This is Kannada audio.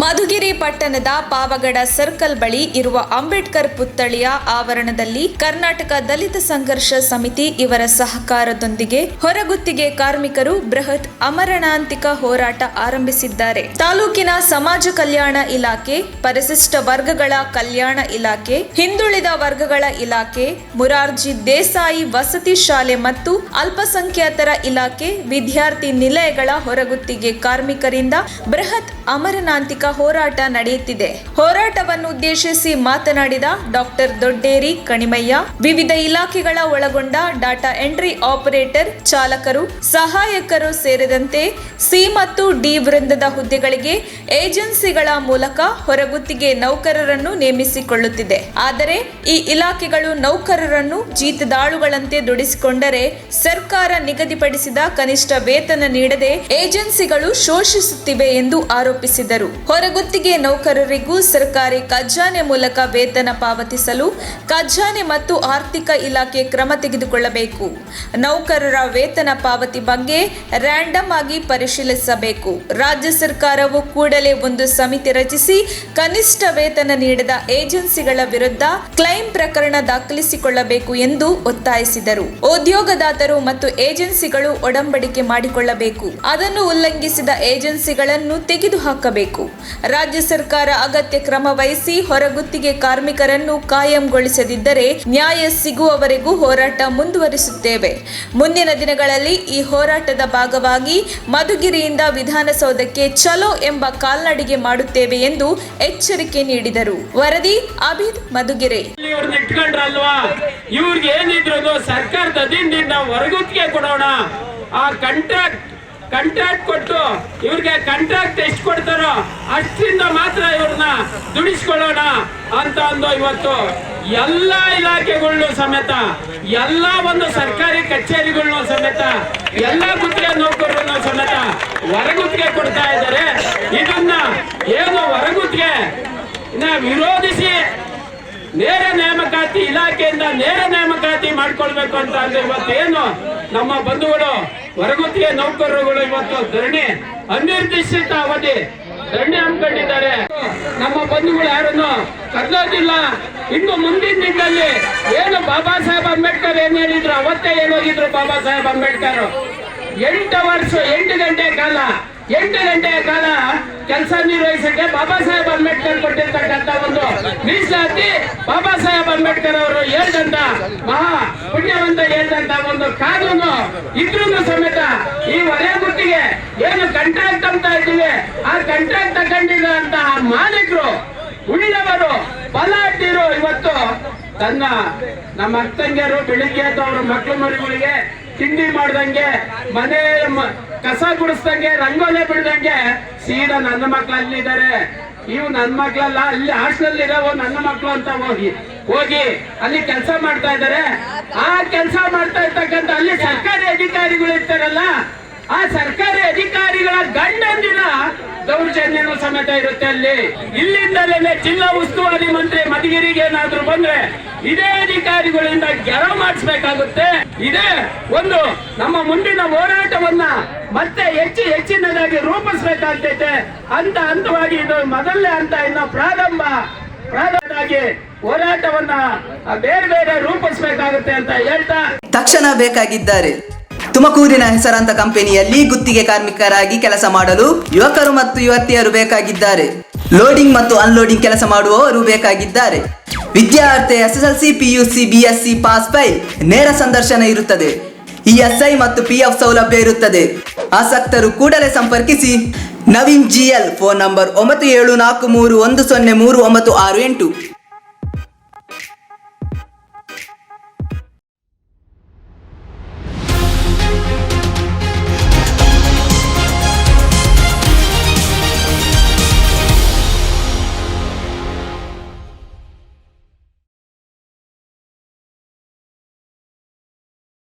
ಮಧುಗಿರಿ ಪಟ್ಟಣದ ಪಾವಗಡ ಸರ್ಕಲ್ ಬಳಿ ಇರುವ ಅಂಬೇಡ್ಕರ್ ಪುತ್ಥಳಿಯ ಆವರಣದಲ್ಲಿ ಕರ್ನಾಟಕ ದಲಿತ ಸಂಘರ್ಷ ಸಮಿತಿ ಇವರ ಸಹಕಾರದೊಂದಿಗೆ ಹೊರಗುತ್ತಿಗೆ ಕಾರ್ಮಿಕರು ಬೃಹತ್ ಅಮರಣಾಂತಿಕ ಹೋರಾಟ ಆರಂಭಿಸಿದ್ದಾರೆ. ತಾಲೂಕಿನ ಸಮಾಜ ಕಲ್ಯಾಣ ಇಲಾಖೆ, ಪರಿಶಿಷ್ಟ ವರ್ಗಗಳ ಕಲ್ಯಾಣ ಇಲಾಖೆ, ಹಿಂದುಳಿದ ವರ್ಗಗಳ ಇಲಾಖೆ, ಮುರಾರ್ಜಿ ದೇಸಾಯಿ ವಸತಿ ಶಾಲೆ ಮತ್ತು ಅಲ್ಪಸಂಖ್ಯಾತರ ಇಲಾಖೆ, ವಿದ್ಯಾರ್ಥಿ ನಿಲಯಗಳ ಹೊರಗುತ್ತಿಗೆ ಕಾರ್ಮಿಕರಿಂದ ಬೃಹತ್ ಅಮರಣಾಂತಿಕ ಹೋರಾಟ ನಡೆಯುತ್ತಿದೆ. ಹೋರಾಟವನ್ನು ಉದ್ದೇಶಿಸಿ ಮಾತನಾಡಿದ ಡಾಕ್ಟರ್ ದೊಡ್ಡೇರಿ ಕಣಿಮಯ್ಯ, ವಿವಿಧ ಇಲಾಖೆಗಳ ಒಳಗೊಂಡ ಡಾಟಾ ಎಂಟ್ರಿ ಆಪರೇಟರ್, ಚಾಲಕರು, ಸಹಾಯಕರು ಸೇರಿದಂತೆ ಸಿ ಮತ್ತು ಡಿ ವೃಂದದ ಹುದ್ದೆಗಳಿಗೆ ಏಜೆನ್ಸಿಗಳ ಮೂಲಕ ಹೊರಗುತ್ತಿಗೆ ನೌಕರರನ್ನು ನೇಮಿಸಿಕೊಳ್ಳುತ್ತಿದೆ. ಆದರೆ ಈ ಇಲಾಖೆಗಳು ನೌಕರರನ್ನು ಜೀತದಾಳುಗಳಂತೆ ದುಡಿಸಿಕೊಂಡರೆ ಸರ್ಕಾರ ನಿಗದಿಪಡಿಸಿದ ಕನಿಷ್ಠ ವೇತನ ನೀಡದೆ ಏಜೆನ್ಸಿಗಳು ಶೋಷಿಸುತ್ತಿವೆ ಎಂದು ಆರೋಪಿಸಿದರು. ಹೊರಗುತ್ತಿಗೆ ನೌಕರರಿಗೂ ಸರ್ಕಾರಿ ಖಜಾನೆ ಮೂಲಕ ವೇತನ ಪಾವತಿಸಲು ಖಜಾನೆ ಮತ್ತು ಆರ್ಥಿಕ ಇಲಾಖೆ ಕ್ರಮ ತೆಗೆದುಕೊಳ್ಳಬೇಕು. ನೌಕರರ ವೇತನ ಪಾವತಿ ಬಗ್ಗೆ ರ್ಯಾಂಡಮ್ ಆಗಿ ಪರಿಶೀಲಿಸಬೇಕು. ರಾಜ್ಯ ಸರ್ಕಾರವು ಕೂಡಲೇ ಒಂದು ಸಮಿತಿ ರಚಿಸಿ ಕನಿಷ್ಠ ವೇತನ ನೀಡದ ಏಜೆನ್ಸಿಗಳ ವಿರುದ್ಧ ಕ್ಲೈಮ್ ಪ್ರಕರಣ ದಾಖಲಿಸಿಕೊಳ್ಳಬೇಕು ಎಂದು ಒತ್ತಾಯಿಸಿದರು. ಉದ್ಯೋಗದಾತರು ಮತ್ತು ಏಜೆನ್ಸಿಗಳು ಒಡಂಬಡಿಕೆ ಮಾಡಿಕೊಳ್ಳಬೇಕು. ಅದನ್ನು ಉಲ್ಲಂಘಿಸಿದ ಏಜೆನ್ಸಿಗಳನ್ನು ತೆಗೆದುಹಾಕಬೇಕು. ರಾಜ್ಯ ಸರ್ಕಾರ ಅಗತ್ಯ ಕ್ರಮ ವಹಿಸಿ ಹೊರಗುತ್ತಿಗೆ ಕಾರ್ಮಿಕರನ್ನು ಕಾಯಂಗೊಳಿಸದಿದ್ದರೆ ನ್ಯಾಯ ಸಿಗುವವರೆಗೂ ಹೋರಾಟ ಮುಂದುವರಿಸುತ್ತೇವೆ. ಮುಂದಿನ ದಿನಗಳಲ್ಲಿ ಈ ಹೋರಾಟದ ಭಾಗವಾಗಿ ಮಧುಗಿರಿಯಿಂದ ವಿಧಾನಸೌಧಕ್ಕೆ ಚಲೋ ಎಂಬ ಕಾಲ್ನಡಿಗೆ ಮಾಡುತ್ತೇವೆ ಎಂದು ಎಚ್ಚರಿಕೆ ನೀಡಿದರು. ವರದಿ ಅಭಿದ್, ಮಧುಗಿರಿ. ಇವ್ರಿಗೆ ಏನಿದ್ರು ಸರ್ಕಾರದ ಅಧೀನದಿಂದ ಹೊರಗುತ್ತಿಗೆ ಕೊಡೋಣ, ಆ ಕಾಂಟ್ರಾಕ್ಟ್ ಕೊಟ್ಟು ಇವ್ರಿಗೆ ಕಾಂಟ್ರಾಕ್ಟ್ ಎಷ್ಟು ಕೊಡ್ತಾರೋ ಅಷ್ಟಿಂದ ಮಾತ್ರ ಇವ್ರನ್ನ ದುಡಿಸ್ಕೊಳ್ಳೋಣ ಅಂತ ಅಂದು ಇವತ್ತು ಎಲ್ಲ ಇಲಾಖೆಗಳನ್ನು ಸಮೇತ, ಎಲ್ಲ ಒಂದು ಸರ್ಕಾರಿ ಕಚೇರಿಗಳನ್ನು ಸಮೇತ, ಎಲ್ಲ ಗುತ್ತಿಗೆ ನೌಕರರನ್ನು ಸಮೇತ ಹೊರಗುತ್ತಿಗೆ ಕೊಡ್ತಾ ಇದ್ದಾರೆ. ಇದನ್ನ ಏನು ಹೊರಗುತ್ತಿಗೆ ವಿರೋಧಿಸಿ ನೇರ ನೇಮಕಾತಿ ಇಲಾಖೆಯಿಂದ ನೇರ ನೇಮಕಾತಿ ಮಾಡ್ಕೊಳ್ಬೇಕು ಅಂತ ಅಂದ್ರೆ ಇವತ್ತೇನು ನಮ್ಮ ಬಂಧುಗಳು ಹೊರಗುತ್ತಿಗೆ ನೌಕರರುಗಳು ಇವತ್ತು ಧರಣಿ ಅನಿರ್ದಿಷ್ಟ ಅವಧಿ ಧರಣಿ ಹಮ್ಮಿಕೊಂಡಿದ್ದಾರೆ. ನಮ್ಮ ಬಂಧುಗಳು ಯಾರನ್ನು ಕರೆದೋದಿಲ್ಲ. ಇನ್ನು ಮುಂದಿನ ದಿನದಲ್ಲಿ ಏನು ಬಾಬಾ ಸಾಹೇಬ್ ಅಂಬೇಡ್ಕರ್ ಏನ್ ಹೇಳಿದ್ರು ಅವತ್ತೇ ಹೇಳೋಗಿದ್ರು. ಬಾಬಾ ಸಾಹೇಬ್ ಅಂಬೇಡ್ಕರ್ 8 ಗಂಟೆ ಕಾಲ ಕೆಲಸ ನಿರ್ವಹಿಸಕ್ಕೆ ಬಾಬಾ ಸಾಹೇಬ್ ಅಂಬೇಡ್ಕರ್ ಕೊಟ್ಟಿರ್ತಕ್ಕಂಥ ಒಂದು ಮೀಸಲಾತಿ, ಬಾಬಾ ಸಾಹೇಬ್ ಅಂಬೇಡ್ಕರ್ ಅವರು ಹೇಳ್ದಂತ ಮಹಾ ಪುಣ್ಯವಂತ ಹೇಳ್ದಂತ ಒಂದು ಕಾನೂನು ಇದ್ರೂ ಸಮೇತ ಈ ಹೊರಗುತ್ತಿಗೆ ಏನು ಕಾಂಟ್ರಾಕ್ಟ್ ಅಂತ ಇದ್ದೀವಿ, ಆ ಕಾಂಟ್ರಾಕ್ಟ್ ತಗೊಂಡಿರುವಂತಹ ಮಾಲೀಕರು, ಉಳಿದವರು, ಬಲಾಢ್ಯರು ಇವತ್ತು ನಮ್ಮ ಅಕ್ಕಂಗಿಯರು ಬೆಳಿಗ್ಗೆ ಅವ್ರ ಮಕ್ಕಳು ಮರಿಗಳಿಗೆ ತಿಂಡಿ ಮಾಡ್ದಂಗೆ, ಮನೆ ಕಸ ಗುಡಿಸ್ದಂಗೆ, ರಂಗೋಲೆ ಬಿಡ್ದಂಗೆ ಸೀದಾ ನನ್ನ ಮಕ್ಳು ಅಲ್ಲಿದ್ದಾರೆ. ಇವು ನನ್ನ ಮಕ್ಳಲ್ಲ, ಅಲ್ಲಿ ಹಾಸ್ಟೆಲ್ ಇರೋ ನನ್ನ ಮಕ್ಳು ಅಂತ ಹೋಗಿ ಅಲ್ಲಿ ಕೆಲಸ ಮಾಡ್ತಾ ಇದ್ದಾರೆ. ಆ ಕೆಲಸ ಮಾಡ್ತಾ ಇರ್ತಕ್ಕಂಥ ಅಲ್ಲಿ ಸರ್ಕಾರಿ ಅಧಿಕಾರಿಗಳು ಇರ್ತಾರಲ್ಲ, ಆ ಸರ್ಕಾರಿ ಅಧಿಕಾರಿಗಳ ಗಂಡಂದಿನ ದೌರ್ಜನ್ಯನೂ ಸಮೇತ ಇರುತ್ತೆ ಅಲ್ಲಿ. ಇಲ್ಲಿಂದಲೇ ಜಿಲ್ಲಾ ಉಸ್ತುವಾರಿ ಮಂತ್ರಿ ಮಧುಗಿರಿಗೆ ಏನಾದ್ರೂ ಬಂದ್ರೆ ಇದೇ ಅಧಿಕಾರಿಗಳಿಂದ ಗೆರವು ಮಾಡಿಸ್ಬೇಕಾಗುತ್ತೆ. ಇದೇ ಒಂದು ನಮ್ಮ ಮುಂದಿನ ಹೋರಾಟವನ್ನ ಮತ್ತೆ ಹೆಚ್ಚಿನದಾಗಿ ರೂಪಿಸ್ಬೇಕಾಗ್ತೈತೆ. ಹಂತವಾಗಿ ಇದು ಮೊದಲನೇ ಹಂತ. ಇನ್ನು ಪ್ರಾರಂಭವಾಗಿ ಹೋರಾಟವನ್ನ ಬೇರೆ ರೂಪಿಸ್ಬೇಕಾಗುತ್ತೆ ಅಂತ ಹೇಳ್ತಾ ತಕ್ಷಣ ಬೇಕಾಗಿದ್ದಾರೆ. ತುಮಕೂರಿನ ಹೆಸರಾಂತ ಕಂಪನಿಯಲ್ಲಿ ಗುತ್ತಿಗೆ ಕಾರ್ಮಿಕರಾಗಿ ಕೆಲಸ ಮಾಡಲು ಯುವಕರು ಮತ್ತು ಯುವತಿಯರು ಬೇಕಾಗಿದ್ದಾರೆ. ಲೋಡಿಂಗ್ ಮತ್ತು ಅನ್ಲೋಡಿಂಗ್ ಕೆಲಸ ಮಾಡುವವರು ಬೇಕಾಗಿದ್ದಾರೆ. ವಿದ್ಯಾರ್ಥಿ SSLC, PUC, BSc pass file. ನೇರ ಸಂದರ್ಶನ ಇರುತ್ತದೆ. ESI ಮತ್ತು PF ಸೌಲಭ್ಯ ಇರುತ್ತದೆ. ಆಸಕ್ತರು ಕೂಡಲೇ ಸಂಪರ್ಕಿಸಿ. Naveen GL, phone number 9743103968.